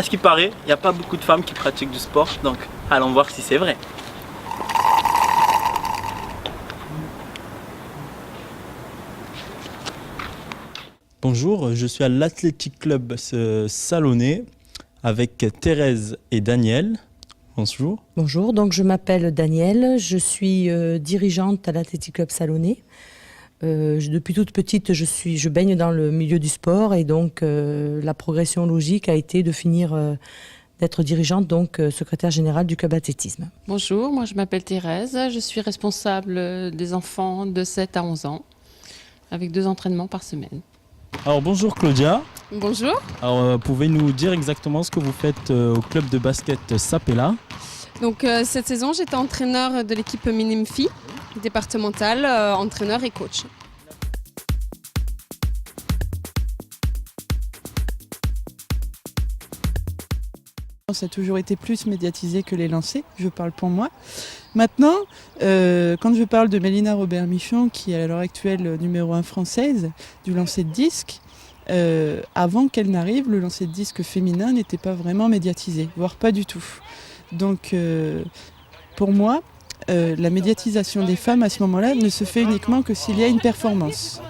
À ce qui paraît, il n'y a pas beaucoup de femmes qui pratiquent du sport, donc allons voir si c'est vrai. Bonjour, je suis à l'Athletic Club Salonnais avec Thérèse et Daniel. Bonjour. Bonjour, donc je m'appelle Danielle, je suis dirigeante à l'Athletic Club Salonnais. Depuis toute petite, je baigne dans le milieu du sport et donc la progression logique a été de finir d'être dirigeante, donc secrétaire générale du club d'athlétisme. Bonjour, moi je m'appelle Thérèse, je suis responsable des enfants de 7 à 11 ans avec 2 entraînements par semaine. Alors bonjour Claudia. Bonjour. Alors pouvez-vous nous dire exactement ce que vous faites au club de basket Sapella? Donc cette saison j'étais entraîneur de l'équipe Minimfi départementale, entraîneur et coach. Ça a toujours été plus médiatisé que les lancers, je parle pour moi. Maintenant, quand je parle de Mélina Robert-Michon, qui est à l'heure actuelle numéro 1 française du lancer de disque, avant qu'elle n'arrive, le lancer de disque féminin n'était pas vraiment médiatisé, voire pas du tout. Donc pour moi, la médiatisation des femmes à ce moment-là ne se fait uniquement que s'il y a une performance.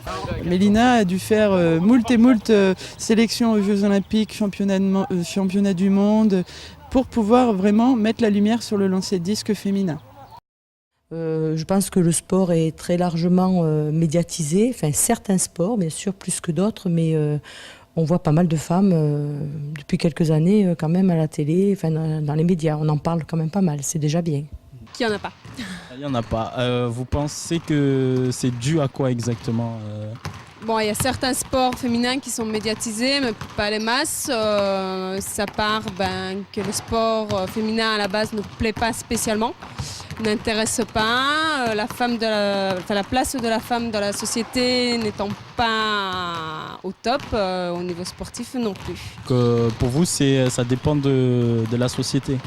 Mélina a dû faire moult et moult sélections aux Jeux Olympiques, championnats du monde, pour pouvoir vraiment mettre la lumière sur le lancer de disque féminin. Je pense que le sport est très largement médiatisé, enfin certains sports bien sûr plus que d'autres, mais on voit pas mal de femmes depuis quelques années quand même à la télé, enfin dans les médias, on en parle quand même pas mal, c'est déjà bien. Qui en a pas? Il n'y en a pas. Vous pensez que c'est dû à quoi exactement Bon, il y a certains sports féminins qui sont médiatisés, mais pas les masses. Ça part que le sport féminin à la base ne plaît pas spécialement, n'intéresse pas. La place de la femme dans la société n'étant pas au top, au niveau sportif non plus. Pour vous, ça dépend de la société?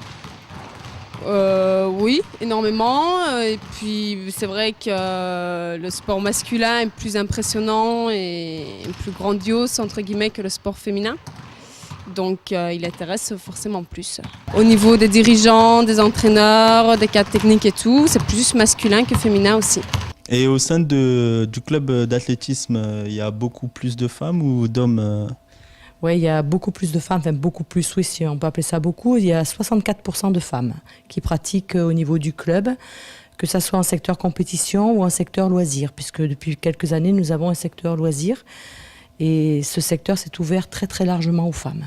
Oui, énormément. Et puis c'est vrai que le sport masculin est plus impressionnant et plus grandiose entre guillemets que le sport féminin. Donc il intéresse forcément plus. Au niveau des dirigeants, des entraîneurs, des cadres techniques et tout, c'est plus masculin que féminin aussi. Et au sein du club d'athlétisme, il y a beaucoup plus de femmes ou d'hommes Oui, il y a beaucoup plus de femmes, enfin beaucoup plus, oui, si on peut appeler ça beaucoup. Il y a 64% de femmes qui pratiquent au niveau du club, que ce soit en secteur compétition ou en secteur loisir, puisque depuis quelques années, nous avons un secteur loisir. Et ce secteur s'est ouvert très très largement aux femmes.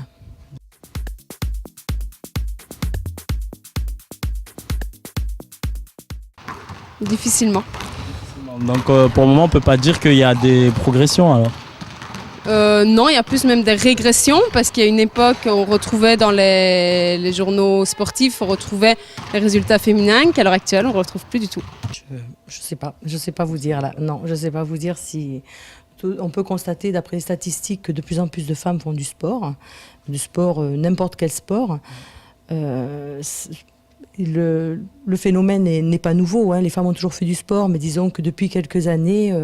Difficilement. Donc pour le moment, on ne peut pas dire qu'il y a des progressions alors? Non, il y a plus même des régressions parce qu'il y a une époque on retrouvait dans les journaux sportifs, on retrouvait les résultats féminins qu'à l'heure actuelle on ne retrouve plus du tout. Je sais pas vous dire là. Non, je sais pas vous dire si on peut constater d'après les statistiques que de plus en plus de femmes font du sport, n'importe quel sport. Le phénomène n'est pas nouveau, hein. Les femmes ont toujours fait du sport, mais disons que depuis quelques années,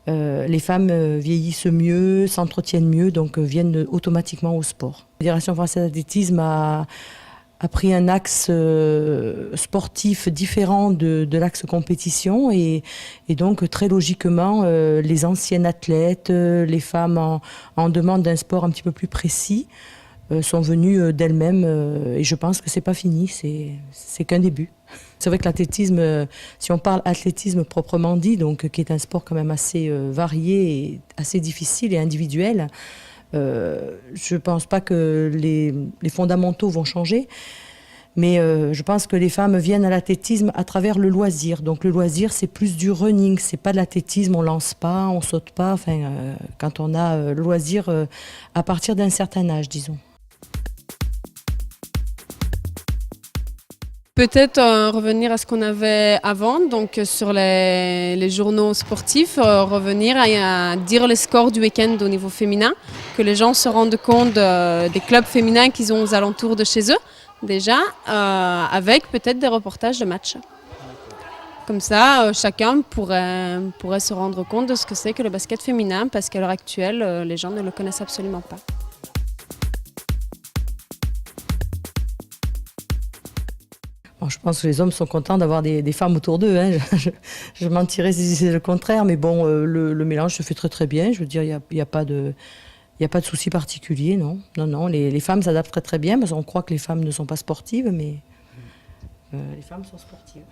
les femmes vieillissent mieux, s'entretiennent mieux, donc viennent automatiquement au sport. La Fédération française d'athlétisme a pris un axe sportif différent de l'axe compétition et donc très logiquement les anciennes athlètes, les femmes en demande d'un sport un petit peu plus précis sont venues d'elles-mêmes et je pense que c'est pas fini, c'est qu'un début. C'est vrai que l'athlétisme, si on parle athlétisme proprement dit, donc qui est un sport quand même assez varié et assez difficile et individuel, je pense pas que les fondamentaux vont changer. Mais je pense que les femmes viennent à l'athlétisme à travers le loisir. Donc le loisir, c'est plus du running, c'est pas de l'athlétisme, on lance pas, on saute pas. Enfin, quand on a le loisir à partir d'un certain âge, disons. Peut-être revenir à ce qu'on avait avant, donc sur les journaux sportifs, revenir à dire les scores du week-end au niveau féminin, que les gens se rendent compte des clubs féminins qu'ils ont aux alentours de chez eux, déjà, avec peut-être des reportages de matchs. Comme ça, chacun pourrait se rendre compte de ce que c'est que le basket féminin, parce qu'à l'heure actuelle, les gens ne le connaissent absolument pas. Alors, je pense que les hommes sont contents d'avoir des femmes autour d'eux. Hein. Je mentirais si c'est le contraire, mais bon, le mélange se fait très très bien. Je veux dire, il n'y a pas de souci particulier, non. Non, les femmes s'adaptent très très bien, parce qu'on croit que les femmes ne sont pas sportives, mais les femmes sont sportives.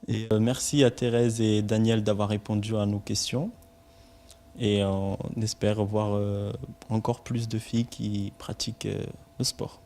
Et merci à Thérèse et Daniel d'avoir répondu à nos questions. Et on espère voir encore plus de filles qui pratiquent le sport.